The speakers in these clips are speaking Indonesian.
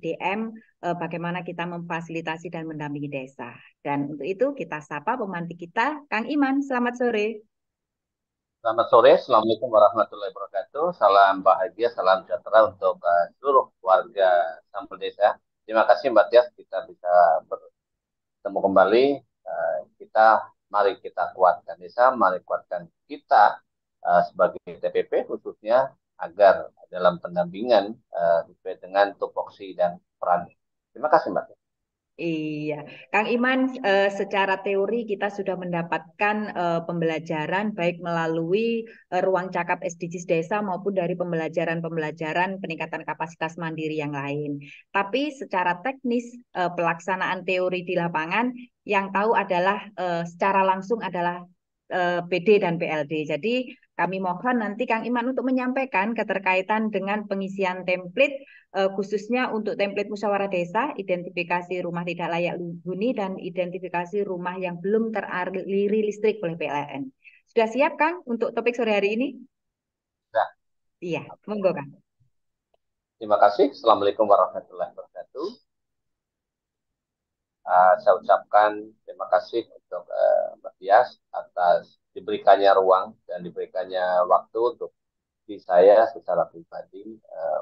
SDM, bagaimana kita memfasilitasi dan mendampingi desa. Dan untuk itu kita sapa pemantik kita, Kang Iman. Selamat sore. Selamat sore, Assalamualaikum warahmatullahi wabarakatuh. Salam bahagia, salam sejahtera untuk seluruh warga Sampel Desa. Terima kasih Mbak Tias, kita bisa bertemu kembali. Kita mari kita kuatkan desa, mari kuatkan kita sebagai TPP khususnya agar dalam pendampingan sesuai dengan tupoksi dan peran. Terima kasih Mbak Tias. Iya, Kang Iman, secara teori kita sudah mendapatkan pembelajaran baik melalui ruang cakap SDGs desa maupun dari pembelajaran-pembelajaran peningkatan kapasitas mandiri yang lain. Tapi secara teknis pelaksanaan teori di lapangan yang tahu adalah secara langsung adalah PD dan PLD. Jadi kami mohon nanti Kang Iman untuk menyampaikan keterkaitan dengan pengisian template khususnya untuk template musyawarah desa, identifikasi rumah tidak layak huni, dan identifikasi rumah yang belum teraliri listrik oleh PLN. Sudah siap, Kang, untuk topik sore hari ini? Nah, Iya, monggo, Kang. terima kasih. Assalamualaikum warahmatullahi wabarakatuh. Saya ucapkan terima kasih untuk Mbak Tias atas diberikannya ruang dan diberikannya waktu untuk di saya secara pribadi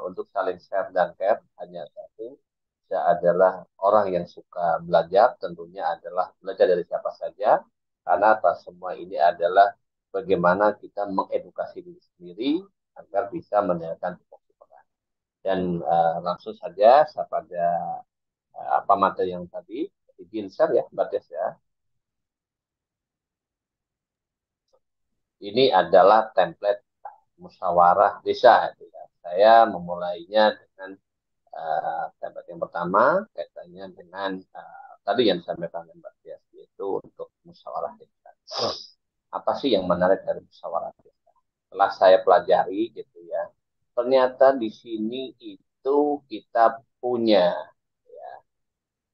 untuk saling share dan care hanya satu. Saya adalah orang yang suka belajar, tentunya adalah belajar dari siapa saja, karena atas semua ini adalah bagaimana kita mengedukasi diri sendiri agar bisa menjalankan tupoksi peran. Dan langsung saja saya pada apa materi yang tadi izin share ya Mbak Des ya. Ini adalah template musyawarah desa ya. Saya memulainya dengan template yang pertama kaitannya dengan tadi yang disampaikan Mbak Des yaitu untuk musyawarah desa. Apa sih yang menarik dari musyawarah desa? Setelah saya pelajari gitu ya, ternyata di sini itu kita punya ya,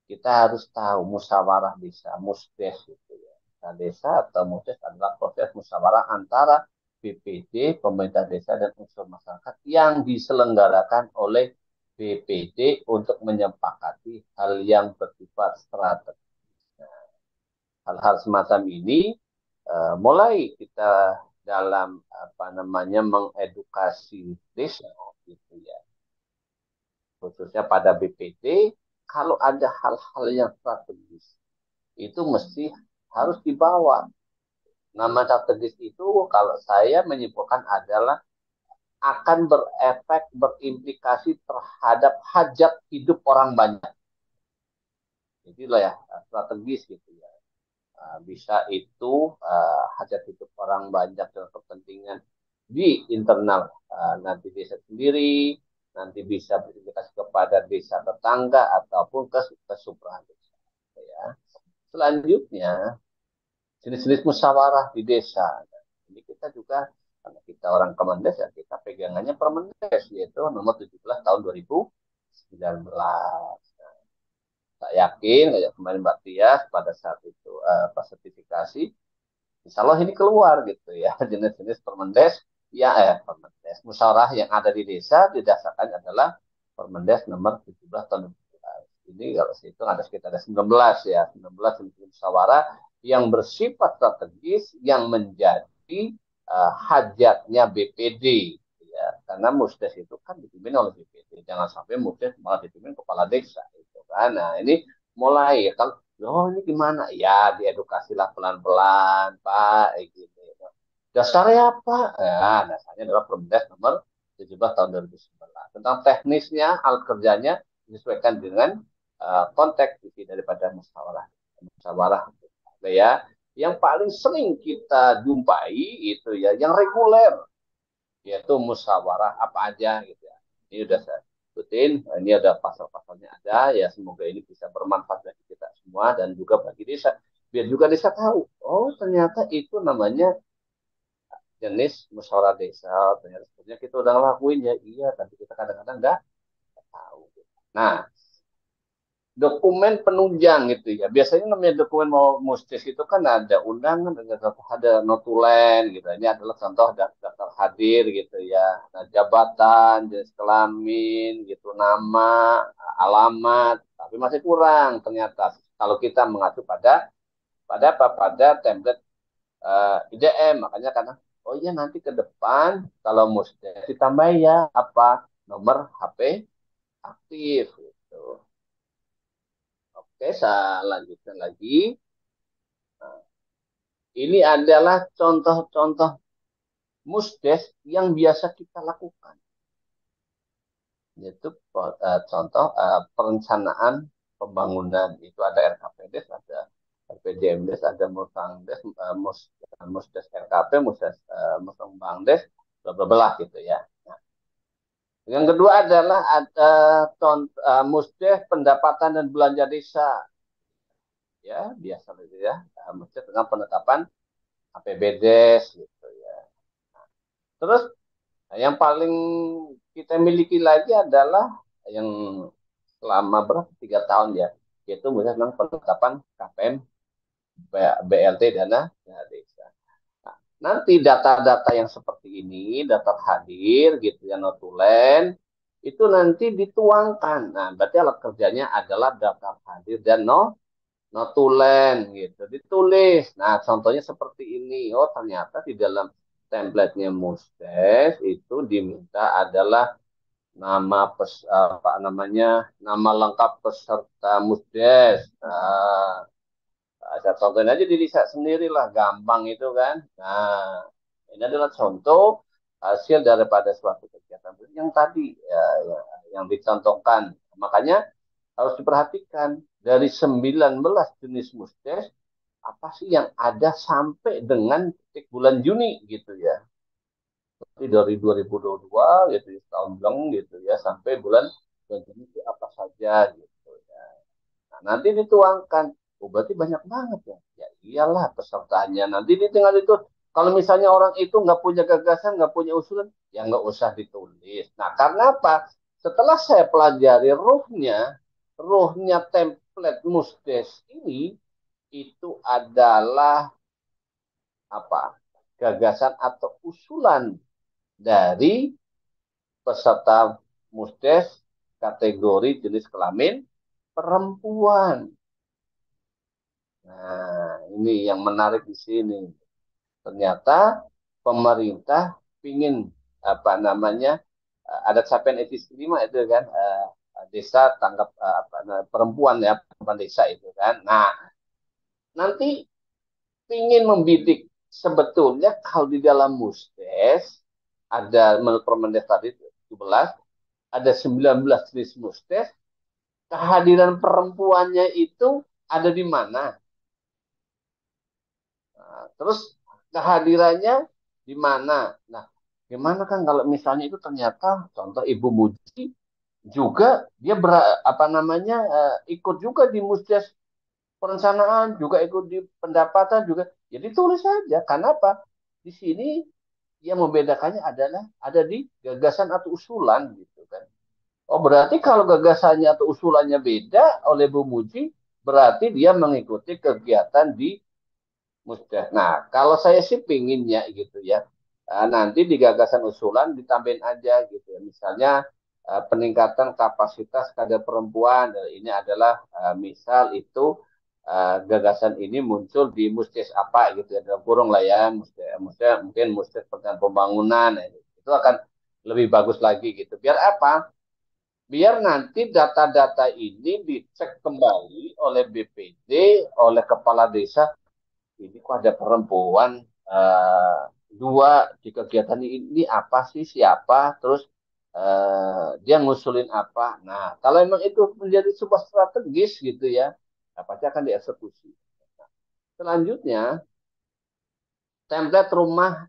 kita harus tahu musyawarah desa, musdes itu ya. Nah, desa atau musdes adalah proses musyawarah antara BPD, pemerintah desa dan unsur masyarakat yang diselenggarakan oleh BPD untuk menyepakati hal yang bersifat strategis. Nah, hal-hal semacam ini mulai kita dalam apa namanya mengedukasi desa gitu ya, khususnya pada BPD, kalau ada hal-hal yang strategis itu mesti harus dibawa. Nama strategis itu kalau saya menyimpulkan adalah akan berefek, berimplikasi terhadap hajat hidup orang banyak. Itulah ya strategis gitu ya. Bisa itu hajat hidup orang banyak dan kepentingan di internal nanti desa sendiri, nanti bisa berimplikasi kepada desa tetangga ataupun ke kesuburan desa. Ya. Selanjutnya jenis-jenis musyawarah di desa. Ini kita juga karena kita orang Kemendes ya kita pegangannya Permendes yaitu nomor 17 tahun 2019. Tak yakin kayak kemarin Mbak Tias pada saat itu pas sertifikasi, Insya Allah ini keluar gitu ya jenis-jenis Permendes ya Permendes musyawarah yang ada di desa didasarkan adalah Permendes nomor 17 tahun 2019. Ini kalau saya hitung ada sekitar ada 19 ya 19 musyawarah yang bersifat strategis yang menjadi hajatnya BPD ya karena musdes itu kan dipimpin oleh BPD jangan sampai musdes malah dipimpin kepala desa itu kan nah ini mulai ya kan oh ini gimana ya diedukasilah pelan-pelan Pak gitu dasarnya apa ya dasarnya adalah Permendes nomor 17 tahun 2019 tentang teknisnya alat kerjanya disesuaikan dengan konteks isi daripada musyawarah musyawarah ya yang paling sering kita jumpai itu ya yang reguler yaitu musyawarah apa aja gitu ya. Ini udah saya sebutin, ini ada pasal-pasalnya ada ya semoga ini bisa bermanfaat bagi kita semua dan juga bagi desa. Biar juga desa tahu, oh ternyata itu namanya jenis musyawarah desa. Ternyata sebetulnya kita udah ngelakuin ya, iya tapi kita kadang-kadang nggak tahu. Nah, dokumen penunjang gitu ya. Biasanya namanya dokumen mau mustis itu kan ada undangan, ada notulen gitu. Ini adalah contoh daftar hadir gitu ya. Nah, jabatan, jenis kelamin gitu, nama, alamat, tapi masih kurang ternyata kalau kita mengacu pada template IDM. Makanya karena oh iya nanti ke depan kalau mesti ditambah ya apa nomor HP aktif gitu. Oke, saya lanjutkan lagi. Nah, ini adalah contoh-contoh musdes yang biasa kita lakukan. Yaitu contoh perencanaan pembangunan. Itu ada RKPDes, ada RPJMDes, ada Musangdes, Musdes RKP, Musbangdes, bla bla bla gitu ya. Nah, yang kedua adalah ada contoh musdes pendapatan dan belanja desa. Ya, biasa gitu ya. Musdes dengan penetapan APBDes gitu ya. Terus yang paling kita miliki lagi adalah yang selama berapa 3 tahun ya, yaitu misalnya penetapan KPM BLT dana desa. Nah, nanti data-data yang seperti ini, data hadir gitu ya, notulen, itu nanti dituangkan. Nah, berarti alat kerjanya adalah data hadir dan notulen gitu, ditulis. Nah, contohnya seperti ini. Oh, ternyata di dalam template-nya Musdes itu diminta adalah apa namanya, nama lengkap peserta Musdes. Nah, saya contohin aja di Lisa sendiri lah, gampang itu kan. Nah, ini adalah contoh hasil daripada suatu kegiatan yang tadi yang dicontohkan. Makanya harus diperhatikan dari 19 jenis musdes apa sih yang ada sampai dengan titik bulan Juni gitu ya. Jadi dari 2022 gitu tahun belum gitu ya sampai bulan Juni itu apa saja gitu ya. Nah, nanti dituangkan. Oh, berarti banyak banget ya. Ya iyalah pesertanya. Nanti di tinggal itu kalau misalnya orang itu nggak punya gagasan, nggak punya usulan, ya nggak usah ditulis. Nah, karena apa? Setelah saya pelajari ruhnya template musdes ini itu adalah apa? Gagasan atau usulan dari peserta musdes kategori jenis kelamin perempuan. Nah, ini yang menarik di sini. Ternyata pemerintah ingin apa namanya ada capaian etis 5 itu kan desa tanggap apa, perempuan ya perempuan desa itu kan. Nah, nanti ingin membidik sebetulnya kalau di dalam musdes ada menurut Permendes tadi 17 ada 19 jenis musdes, kehadiran perempuannya itu ada di mana? Nah, terus kehadirannya di mana? Nah, gimana kan kalau misalnya itu ternyata contoh Ibu Muji juga dia apa namanya ikut juga di musdes perencanaan, juga ikut di pendapatan juga. Jadi tulis saja. Karena apa? Di sini yang membedakannya adalah ada di gagasan atau usulan gitu kan. Oh, berarti kalau gagasannya atau usulannya beda oleh Bu Muji, berarti dia mengikuti kegiatan di Musda. Nah, kalau saya sih pinginnya gitu ya, nanti di gagasan usulan ditambahin aja gitu ya. Misalnya peningkatan kapasitas kader perempuan. Ini adalah misal itu gagasan ini muncul di musdes apa gitu ya, dalam kurung lah ya, mungkin musdes pembangunan. Itu akan lebih bagus lagi gitu. Biar apa? Biar nanti data-data ini dicek kembali oleh BPD, oleh kepala desa, ini kok ada perempuan dua di kegiatan ini apa sih siapa terus dia ngusulin apa. Nah kalau memang itu menjadi sebuah strategis gitu ya, pasti akan dieksekusi. Selanjutnya template rumah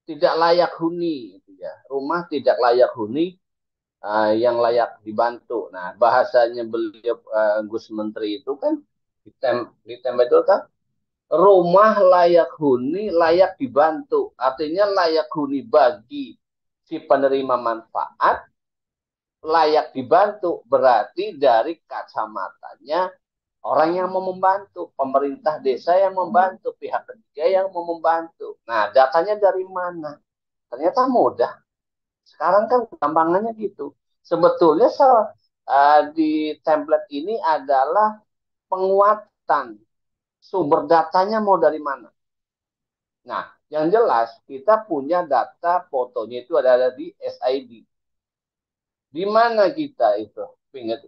tidak layak huni gitu ya, rumah tidak layak huni yang layak dibantu. Nah bahasanya beliau Gus Menteri itu kan di template itu kan rumah layak huni layak dibantu. Artinya layak huni bagi si penerima manfaat, layak dibantu berarti dari kacamatanya orang yang mau membantu, pemerintah desa yang membantu, pihak ketiga yang mau membantu. Nah, datanya dari mana? Ternyata mudah. Sekarang kan gampangannya gitu. Sebetulnya di template ini adalah penguatan sumber datanya mau dari mana. Nah, yang jelas kita punya data fotonya itu ada di SID. Di mana kita itu? Ingat,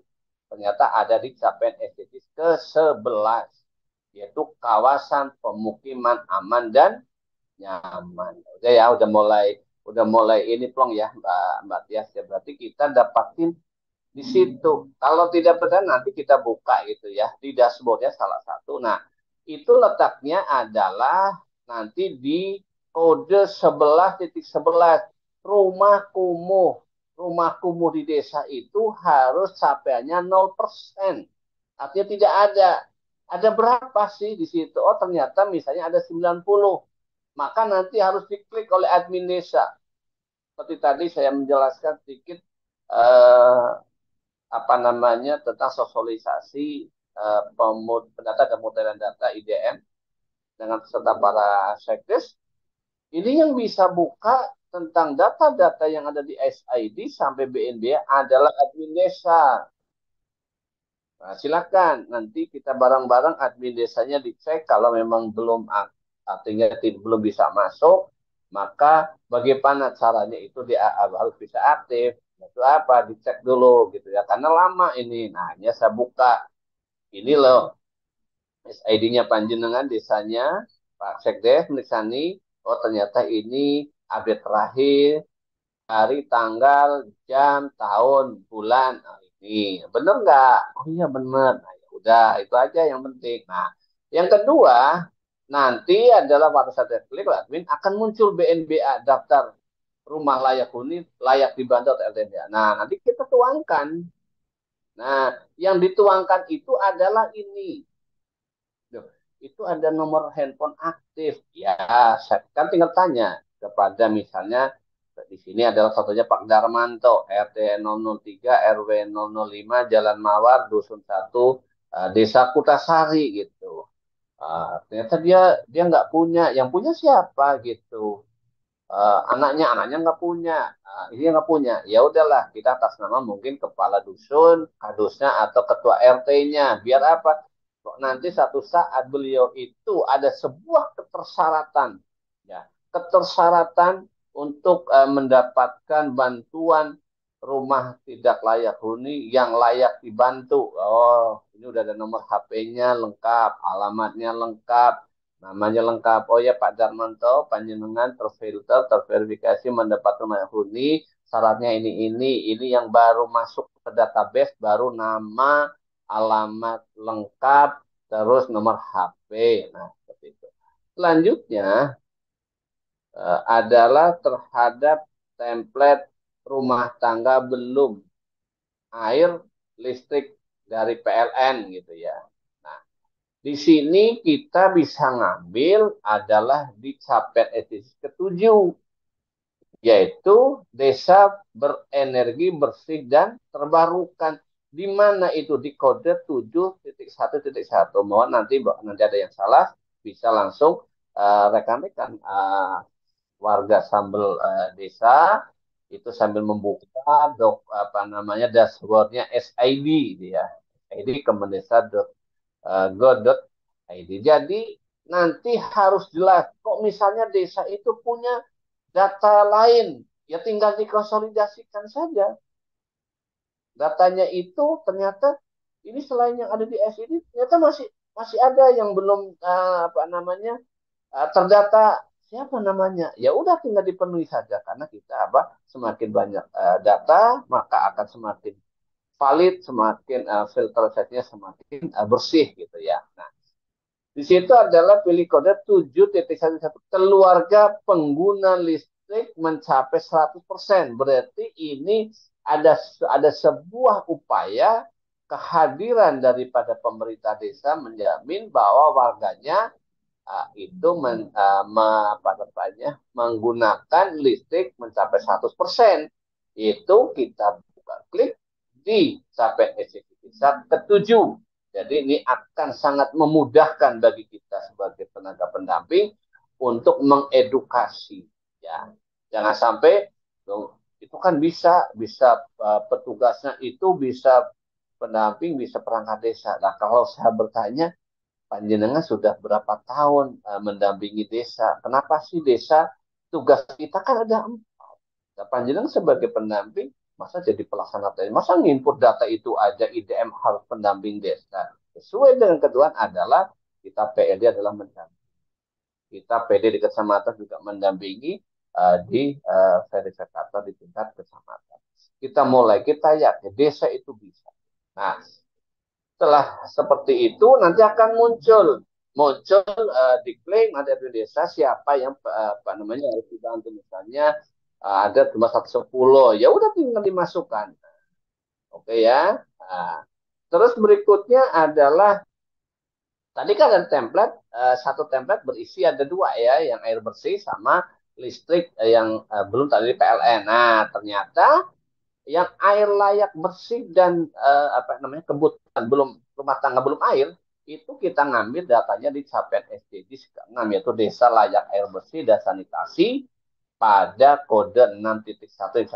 ternyata ada di capaian SDGs ke-11, yaitu kawasan pemukiman aman dan nyaman. Udah ya, udah mulai ini plong ya Mbak Tias ya. Berarti kita dapatin di situ. Kalau tidak benar nanti kita buka gitu ya di dashboardnya salah satu. Nah, itu letaknya adalah nanti di kode 11.11 rumah kumuh. Rumah kumuh di desa itu harus capaiannya 0%. Artinya tidak ada. Ada berapa sih di situ? Oh, ternyata misalnya ada 90. Maka nanti harus diklik oleh admin desa. Seperti tadi saya menjelaskan sedikit eh, apa namanya tentang sosialisasi data dan pemodelan data IDM dengan serta para sekdes. Ini yang bisa buka tentang data-data yang ada di SID sampai BNB adalah admin desa. Nah, silakan nanti kita bareng-bareng admin desanya dicek kalau memang belum artinya belum bisa masuk, maka bagaimana caranya itu dia harus bisa aktif. Itu apa? Dicek dulu gitu ya. Karena lama ini. Nah, hanya saya buka ini loh SID-nya Panjenengan desanya Pak Sekdes Menisani. Oh, ternyata ini update terakhir hari, tanggal, jam, tahun, bulan. Nah, ini bener nggak? Oh iya bener. Nah, ya udah itu aja yang penting. Nah, yang kedua nanti adalah pada saat klik admin akan muncul BNBA daftar rumah layak huni layak dibantu atau LTDA. Nah, nanti kita tuangkan. Nah, yang dituangkan itu adalah ini. Itu ada nomor handphone aktif. Ya, saya kan tinggal tanya kepada misalnya di sini adalah satunya Pak Darmanto, RT 003, RW 005, Jalan Mawar, Dusun 1, Desa Kutasari gitu. Ternyata dia nggak punya, yang punya siapa gitu. Anaknya nggak punya, ini nggak punya. Ya udahlah, kita atas nama mungkin kepala dusun, kadusnya atau ketua RT-nya. Biar apa? Kok nanti satu saat beliau itu ada sebuah ketersyaratan, ya, ketersyaratan untuk mendapatkan bantuan rumah tidak layak huni yang layak dibantu. Oh, ini udah ada nomor HP-nya lengkap, alamatnya lengkap, namanya lengkap. Oh ya Pak Darmanto, panjenengan terfilter, terverifikasi mendapat rumah huni. Syaratnya ini yang baru masuk ke database, baru nama, alamat lengkap, terus nomor HP. Nah, seperti itu. Selanjutnya adalah terhadap template rumah tangga belum air listrik dari PLN gitu ya. Nah, di sini kita bisa ngambil adalah di capaian SDGs ke-7, yaitu desa berenergi bersih dan terbarukan. Di mana itu di kode 7.1.1. Mohon nanti ada yang salah, bisa langsung rekan-rekan warga Sambel desa itu sambil membuka apa namanya dashboardnya SID dia. SID kemendesa.go.id. Jadi nanti harus jelas kok misalnya desa itu punya data lain, ya tinggal dikonsolidasikan saja. Datanya itu ternyata ini selain yang ada di SID ternyata masih masih ada yang belum apa namanya terdata siapa namanya. Ya udah tinggal dipenuhi saja karena kita apa semakin banyak data maka akan semakin valid, semakin filter setnya semakin bersih gitu ya. Nah, di situ adalah pilih kode 7.11 keluarga pengguna listrik mencapai 100%. Berarti ini ada sebuah upaya kehadiran daripada pemerintah desa menjamin bahwa warganya itu menggunakan listrik mencapai 100%. Itu kita buka klik di capaian SDGs ke-7. Jadi ini akan sangat memudahkan bagi kita sebagai tenaga pendamping untuk mengedukasi. Ya, jangan sampai itu kan bisa petugasnya itu bisa pendamping, bisa perangkat desa. Nah, kalau saya bertanya, panjenengan sudah berapa tahun mendampingi desa? Kenapa sih desa tugas kita kan ada empat. Nah, panjenengan sebagai pendamping, masa jadi pelaksana data? Masa nginput data itu aja IDM harus pendamping desa? Sesuai dengan ketentuan adalah kita PLD adalah mendamping. Kita PD di kecamatan juga mendampingi di verifikator di tingkat kecamatan. Kita mulai, kita yakin desa itu bisa. Nah, setelah seperti itu nanti akan muncul diklaim ada di desa siapa yang apa namanya harus dibantu, misalnya ada cuma 110, ya udah tinggal dimasukkan. Oke ya. Nah, terus berikutnya adalah tadi kan ada template, satu template berisi ada dua ya, yang air bersih sama listrik yang belum tadi PLN. Nah, ternyata yang air layak bersih dan apa namanya kebutuhan belum rumah tangga belum air, itu kita ngambil datanya di Capaian SDGs ke-6, yaitu Desa Layak Air Bersih dan Sanitasi pada kode 6.1.1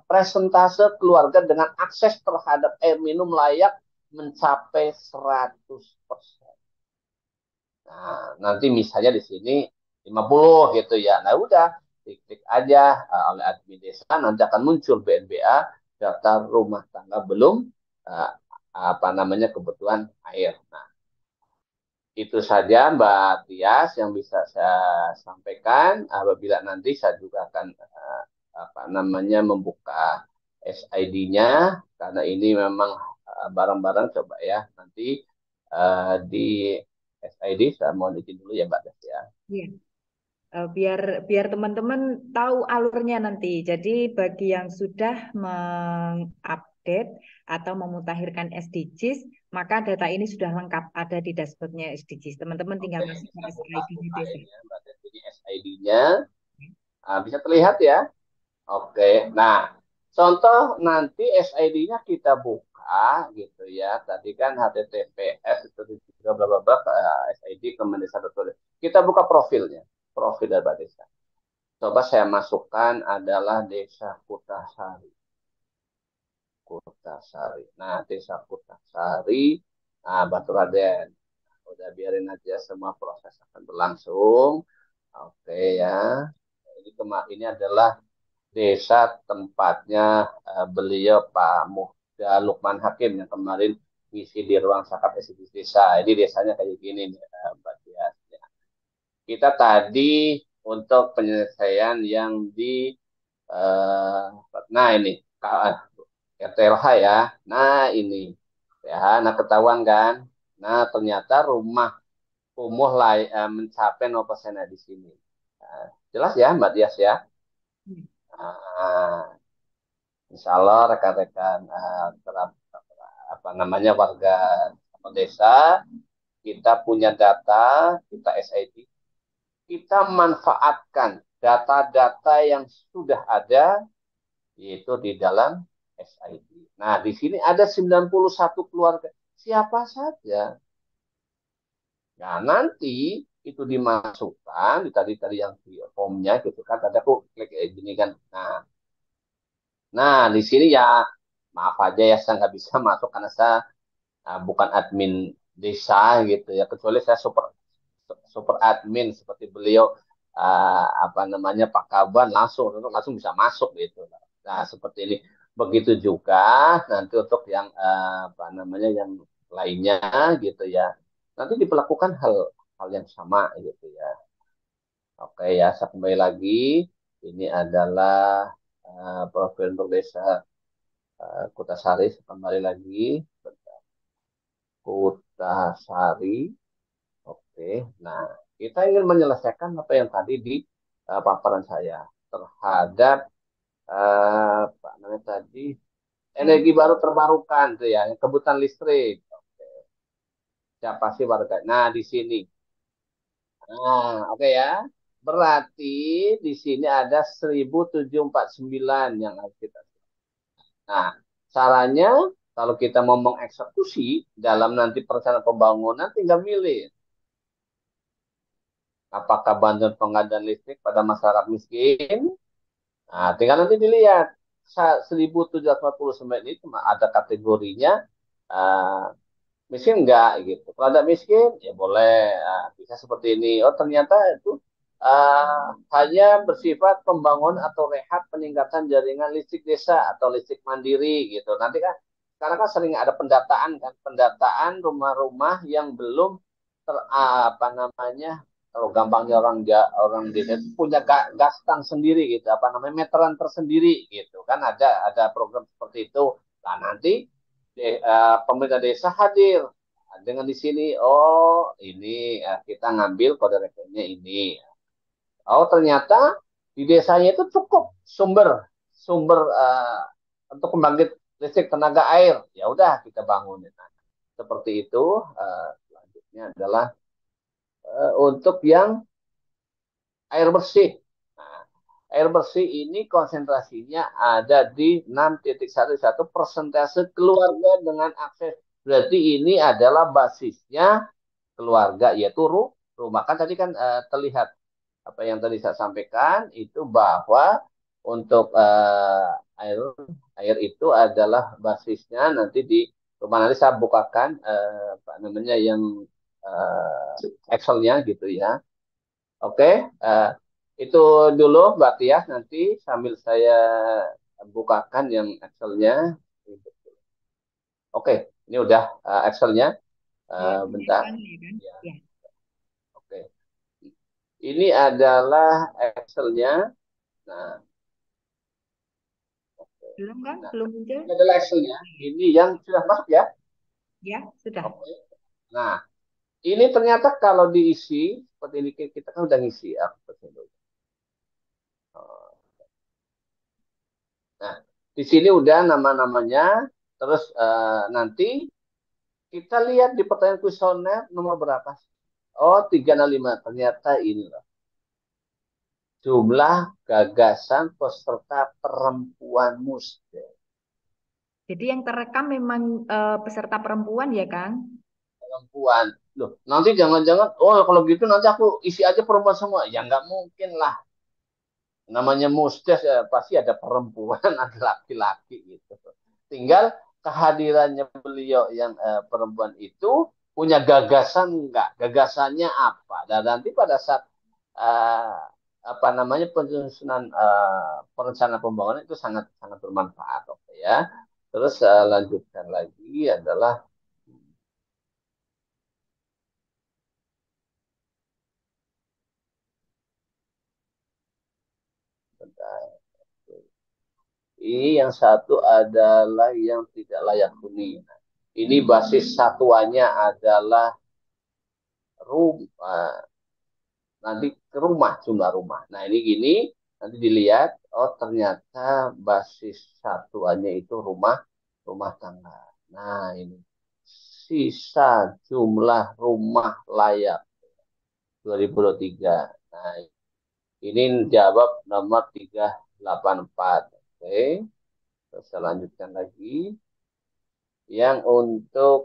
presentase keluarga dengan akses terhadap air minum layak mencapai 100%. Nah, nanti misalnya di sini 50 gitu ya. Nah, udah klik aja oleh admin desa, nanti akan muncul BNBA data rumah tangga belum uh, apa namanya kebutuhan air. Nah, itu saja Mbak Tias yang bisa saya sampaikan. Apabila nanti saya juga akan apa namanya membuka SID-nya karena ini memang barang-barang coba ya nanti di SID saya mohon izin dulu ya Mbak Tias ya. Iya. Biar biar teman-teman tahu alurnya nanti. Jadi bagi yang sudah mengupdate atau memutakhirkan SDGs, maka data ini sudah lengkap ada di dashboardnya SDGs. Teman-teman tinggal Oke, masuk ke saya SID desa. bukain ya Mbak Tias. Jadi SID-nya bisa terlihat ya. Oke, nah contoh nanti SID-nya kita buka gitu ya. Tadi kan HTTPS itu juga bla bla bla SID Kemendesa.go. Kita buka profilnya, profil dari desa. Coba saya masukkan adalah Desa Kutasari. Kutasari. Nah, Desa Kutasari, nah Batu Raden. Udah biarin aja semua proses akan berlangsung. Oke ya. Ini adalah desa tempatnya beliau Pak Muhda Lukman Hakim yang kemarin ngisi di ruang sakap SDGs desa. Ini desanya kayak gini nih, Mbak Tias. Kita tadi untuk penyelesaian yang di uh, nah ini RTLH ya. Nah ini ya, nah ketahuan kan. Nah ternyata rumah kumuh mencapai 0% di sini. Nah, jelas ya Mbak Tias ya. Nah, Insya Allah rekan-rekan apa namanya warga desa, kita punya data, kita SID, kita manfaatkan data-data yang sudah ada yaitu di dalam SID. Nah, di sini ada 91 keluarga. Siapa saja? Nah, nanti itu dimasukkan tadi yang di formnya gitu kan. Tadi aku klik kayak gini kan. Nah, di sini ya maaf aja ya saya nggak bisa masuk karena saya bukan admin desa gitu ya, kecuali saya super super admin seperti beliau apa namanya Pak Kaban langsung bisa masuk gitu. Nah seperti ini, begitu juga nanti untuk yang apa namanya yang lainnya gitu ya, nanti diperlakukan hal hal yang sama gitu ya. Oke ya, saya kembali lagi, ini adalah profil untuk desa Kutasari, kembali lagi Kutasari. Oke, nah kita ingin menyelesaikan apa yang tadi di paparan saya terhadap apa namanya tadi energi baru terbarukan tuh ya, kebutuhan listrik. Oke, siapa sih warga? Nah di sini, nah oke ya, berarti di sini ada 1749 yang harus kita. Nah caranya kalau kita mau mengeksekusi dalam nanti perencanaan pembangunan tinggal milih apakah bantuan pengadaan listrik pada masyarakat miskin Nah, tinggal nanti dilihat 1749 ini cuma ada kategorinya uh, miskin enggak gitu. Kalau ada miskin ya boleh bisa seperti ini. Oh ternyata itu hanya bersifat pembangunan atau rehab peningkatan jaringan listrik desa atau listrik mandiri gitu. Nanti kan sekarang kan sering ada pendataan kan, pendataan rumah-rumah yang belum apa namanya kalau gampangnya orang desa itu punya gas tang sendiri gitu, apa namanya meteran tersendiri gitu kan ada program seperti itu. Nah nanti pemerintah desa hadir dengan di sini. Oh ini kita ngambil kode rekeningnya ini. Oh ternyata di desanya itu cukup sumber sumber untuk pembangkit listrik tenaga air. Ya udah kita bangun. Nah, seperti itu. Selanjutnya adalah untuk yang air bersih. Nah, air bersih ini konsentrasinya ada di 6,11 persentase keluarga dengan akses. Berarti ini adalah basisnya keluarga, yaitu rumah. Kan tadi kan terlihat apa yang tadi saya sampaikan itu bahwa untuk air air itu adalah basisnya nanti di rumah. Nanti saya bukakan apa namanya yang Excel-nya gitu ya. Oke, eh, itu dulu Mbak Tias, nanti sambil saya bukakan yang Excel-nya. Oke, ini udah Excel-nya. Ya, sudah Bentar. Bang, ya kan? Ya, Ya. oke. Ini adalah Excel-nya. Nah, Belum kan? nah, Belum muncul? ini adalah Excel-nya. Ini yang sudah masuk ya. Ya, sudah. Oke. Nah, ini ternyata kalau diisi seperti ini kita kan udah ngisi. Nah, di sini udah nama-namanya. Terus nanti kita lihat di pertanyaan kuesioner nomor berapa sih? Oh, 365. Ternyata ini loh. Jumlah gagasan peserta perempuan musda. Jadi yang terekam memang peserta perempuan ya, Kang? Perempuan. Loh, nanti jangan-jangan, oh kalau gitu nanti aku isi aja perempuan semua. Ya nggak mungkin lah. Namanya musdes ya, pasti ada perempuan, ada laki-laki gitu. Tinggal kehadirannya beliau yang perempuan itu punya gagasan enggak? Gagasannya apa? Dan nanti pada saat uh, apa namanya penyusunan perencanaan pembangunan itu sangat sangat bermanfaat, oke ya. Terus lanjutkan lagi adalah ini yang satu adalah yang tidak layak huni. Ini basis satuannya adalah rumah, nanti ke rumah jumlah rumah. Nah ini gini, nanti dilihat, oh ternyata basis satuannya itu rumah rumah tangga. Nah ini sisa jumlah rumah layak 2023. Nah ini jawab nomor 384. Oke, terus saya lanjutkan lagi. Yang untuk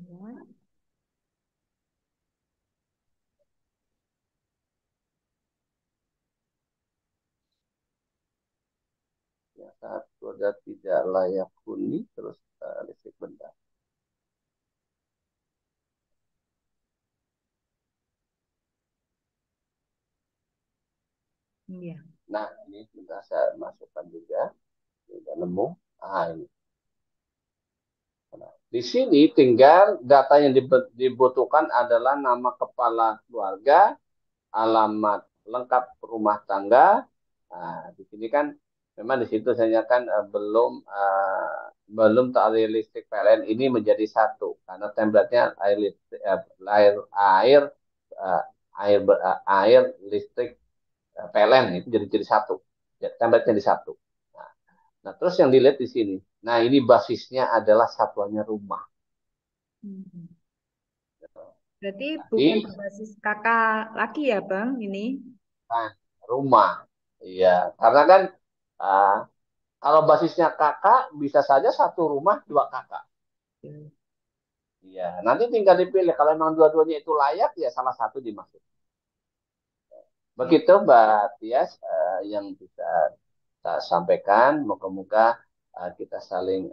Ya. yang satu ada tidak layak huni, terus listrik benda. Iya. Nah, ini sudah saya masukkan juga. Sudah nemu. Ah, ini. Nah, di sini tinggal data yang dibutuhkan adalah nama kepala keluarga, alamat lengkap rumah tangga. Nah, di sini kan memang di situ saya kan belum tarif listrik PLN ini menjadi satu karena template-nya air listrik, air air eh, air listrik PLN itu jadi satu. Template-nya di satu. Nah, nah, terus yang dilihat di sini. Nah, ini basisnya adalah satuannya rumah. Hmm. Berarti bukan Jadi berbasis kakak laki ya, Bang, ini? nah, rumah. Iya, karena kan uh, kalau basisnya kakak bisa saja satu rumah dua kakak. Iya, nanti tinggal dipilih. Kalau memang dua-duanya itu layak, ya salah satu dimasuk. Begitu Mbak Tias yang bisa saya sampaikan. Moga-moga kita saling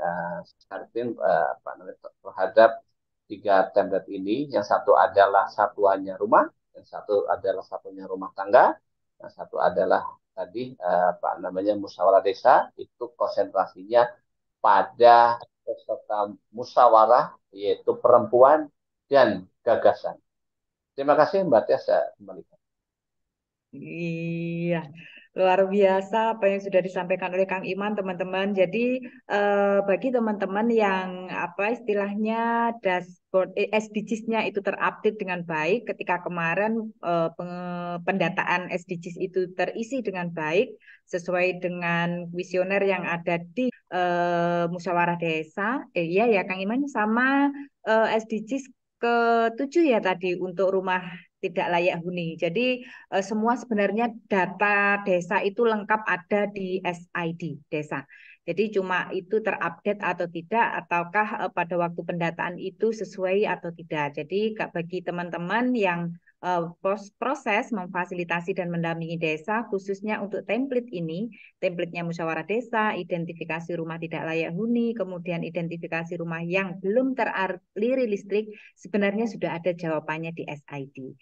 sharing apa namanya, terhadap tiga template ini. Yang satu adalah satuannya rumah, yang satu adalah satunya rumah tangga, yang satu adalah tadi apa namanya musyawarah desa. Itu konsentrasinya pada peserta musyawarah, yaitu perempuan dan gagasan. Terima kasih Mbak Tias, saya kembalikan. Iya, luar biasa apa yang sudah disampaikan oleh Kang Iman, teman-teman. Jadi bagi teman-teman yang apa istilahnya dashboard SDGs-nya itu terupdate dengan baik, ketika kemarin pendataan SDGs itu terisi dengan baik sesuai dengan kuesioner yang ada di musyawarah desa. Iya ya, Kang Iman, sama SDGs ke-7 ya tadi untuk rumah tidak layak huni. Jadi semua sebenarnya data desa itu lengkap ada di SID desa. Jadi cuma itu terupdate atau tidak, ataukah pada waktu pendataan itu sesuai atau tidak. Jadi bagi teman-teman yang proses memfasilitasi dan mendampingi desa, khususnya untuk template ini, templatenya musyawarah desa, identifikasi rumah tidak layak huni, kemudian identifikasi rumah yang belum teraliri listrik, sebenarnya sudah ada jawabannya di SID.